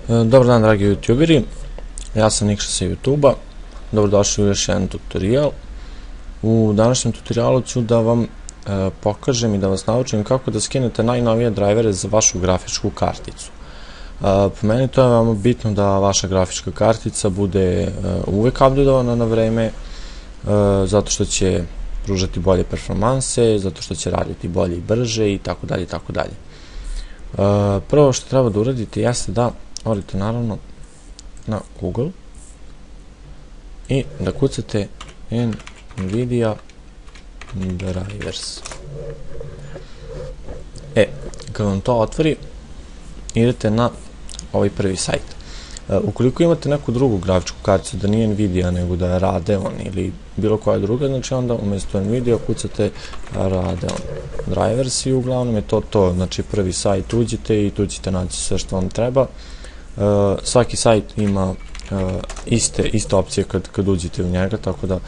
Dobar dan, dragi youtuberi, ja sam Nikša sa YouTube-a, dobrodošli u još jedan tutorial. U današnjem tutorialu ću da vam pokažem i da vas naučim kako da skinete najnovije drajvere za vašu grafičku karticu. Po meni to je veoma bitno da vaša grafička kartica bude uvek updateovana na vreme, zato što će pružati bolje performanse, zato što će raditi bolje i brže i tako dalje i tako dalje. Prvo što treba da uradite jeste da odete naravno na Google i da kucate NVIDIA drivers. Kad vam to otvori, idete na ovaj prvi sajt. Ukoliko imate neku drugu grafičku karticu da nije NVIDIA nego da je Radeon ili bilo koja druga, znači onda umjesto NVIDIA kucate Radeon drivers i uglavnom je to, znači prvi sajt uđite i tu ćete naći sve što vam treba. Svaki sajt ima iste opcije kad uđete u njega, tako da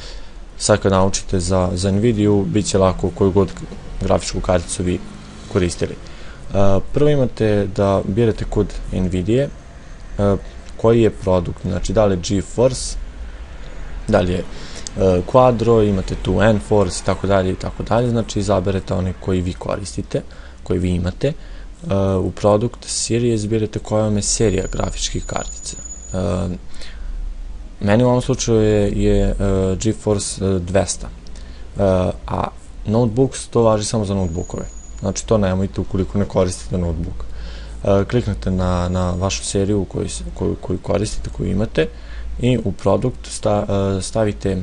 sad kad naučite za NVIDIA bit će lako koju god grafičku karticu vi koristili. Prvo imate da birate kod NVIDIA koji je produkt, znači da li je GeForce, da li je Quadro, imate tu Enforce i tako dalje, znači izaberete one koji vi koristite, koji vi imate. U produkt series birate koja vam je serija grafičkih kartica. Meni u ovom slučaju je GeForce 200, a notebooks to važi samo za notebookove, znači to nemojte ukoliko ne koristite notebook. Kliknete na vašu seriju koju koristite, koju imate i u produkt stavite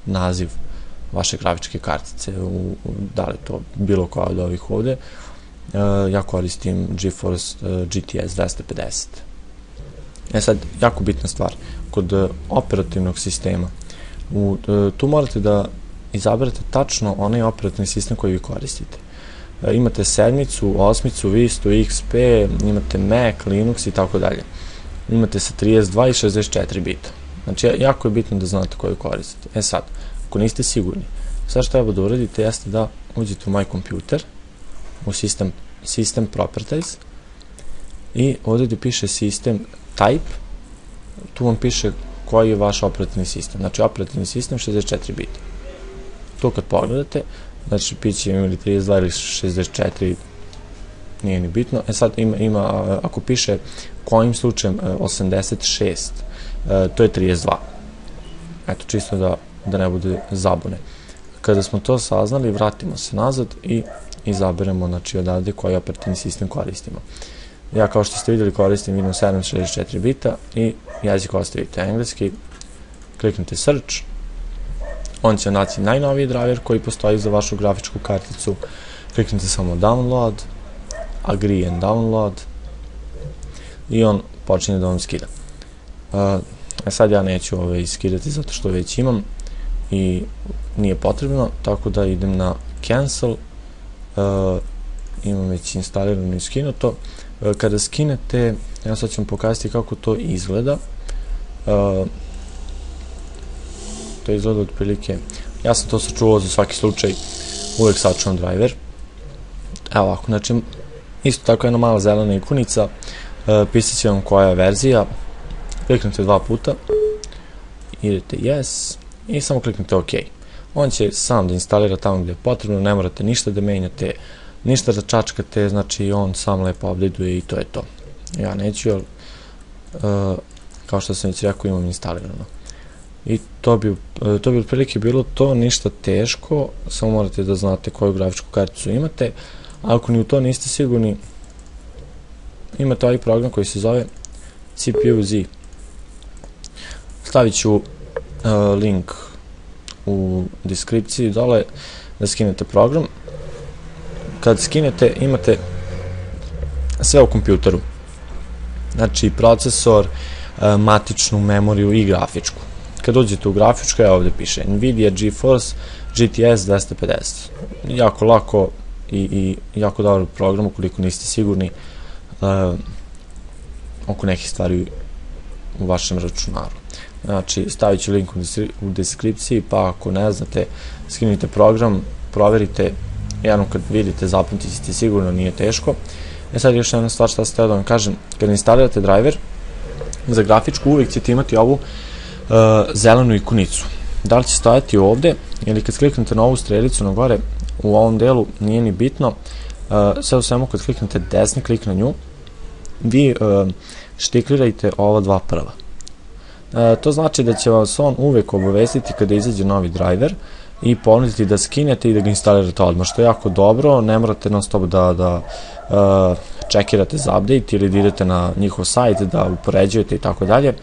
naziv vaše grafičke kartice, da li to bilo koja od ovih ovde. Ja koristim GeForce GTS 250. Sad, jako bitna stvar, kod operativnog sistema, tu morate da izaberete tačno onaj operativni sistem koji vi koristite. Imate sedmicu, osmicu, Vistu, XP, imate Mac, Linux i tako dalje. Imate sa 32 i 64 bita. Znači, jako je bitno da znate koju koristite. Sad, ako niste sigurni, sad što treba da uradite jeste da uđete u My Computer, u System Properties i ovdje gdje piše System Type, tu vam piše koji je vaš operativni sistem. Znači, operativni sistem 64 bita. To kad pogledate, znači piće ili 32 ili 64, nije ni bitno. Sad ima, ako piše kojim slučajem 86, to je 32. Eto, čisto da ne bude zabune. Kada smo to saznali, vratimo se nazad i izaberemo, znači, odavde koji operativni sistem koristimo. Ja, kao što ste vidjeli, koristim Windows 7 64 bita i jezik ostavite engleski, kliknite Search, on će naći najnoviji driver koji postoji za vašu grafičku karticu, kliknite samo Download, Agree and Download i on počinje da vam skida. Sad ja neću skidati zato što već imam i nije potrebno, tako da idem na Cancel, imam već instalirano i skinuto. Kada skinete, ja sad ću vam pokazati kako to izgleda. To izgleda otprilike, ja sam to sačuvao za svaki slučaj, uvek sačuvam driver. Evo ovako, znači isto tako jedna mala zelena ikonica, pisat će vam koja je verzija, kliknete 2 puta, idete yes i samo kliknete OK. On će sam da instalira tamo gdje je potrebno, ne morate ništa da menjate, ništa da čačkate, znači on sam lepo updateuje i to je to. Ja neću, jer kao što sam već rekao, imam instalirano. I to bi otprilike bilo to, ništa teško, samo morate da znate koju grafičku karticu imate. Ako ni u to niste sigurni, imate ovaj program koji se zove CPU-Z. Stavit ću link u deskripciji dole da skinete program. Kad skinete, imate sve u kompjuteru, znači procesor, matičnu memoriju i grafičku. Kad uđete u grafičku, evo ovdje piše NVIDIA GeForce GTS 250. Jako lako i jako dobar program ukoliko niste sigurni oko nekih stvari u vašem računaru. Znači, stavit ću link u deskripciji, pa ako ne znate, skinite program, proverite, jednom kad vidite, zapamtite sigurno, nije teško. Sad još jedna stvar što ste da vam kažem, kad instalirate driver, za grafičku uvijek ćete imati ovu zelenu ikonicu. Da li će stojati ovde ili kad kliknete na ovu strelicu na gore u ovom delu, nije ni bitno, sve u svemu kad kliknete desni klik na nju, vi štiklirajte ova dva prva. To znači da će vas on uvek obavestiti kada izađe novi driver i ponuditi da skinete i da ga instalirate odmah, što je jako dobro, ne morate non stop da čekirate za update ili da idete na njihov sajt, da upoređujete i tako dalje.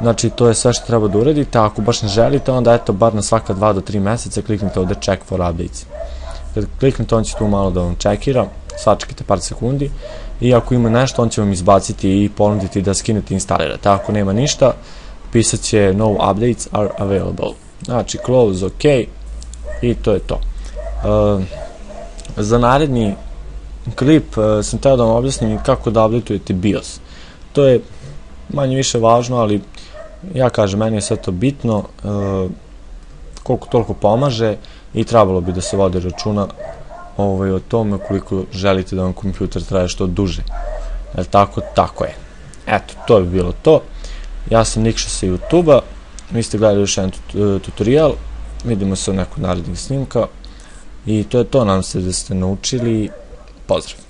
Znači, to je sve što treba da uradite, a ako baš ne želite, onda eto, bar na svaka 2 do 3 meseca kliknite ovde check for updates. Kad kliknete, on će tu malo da vam čekira, sačekajte par sekundi i ako ima nešto, on će vam izbaciti i ponuditi da skinete i instalirate. Ako nema ništa, pisat će no updates are available. Znači, close, ok, i to je to. Za naredni klip sam teo da vam objasnim kako da updateujete BIOS. To je manje više važno, ali ja kažem, meni je sve to bitno, koliko toliko pomaže i trebalo bi da se vode računa o tome ukoliko želite da vam kompjuter traje što duže. Jel tako? Tako je. Eto, to bi bilo to. Ja sam Nikša sa YouTube-a, vi ste gledali još jedan tutorial, vidimo se u nekog narednih snimka i to je to, nadam se da ste naučili. Pozdrav!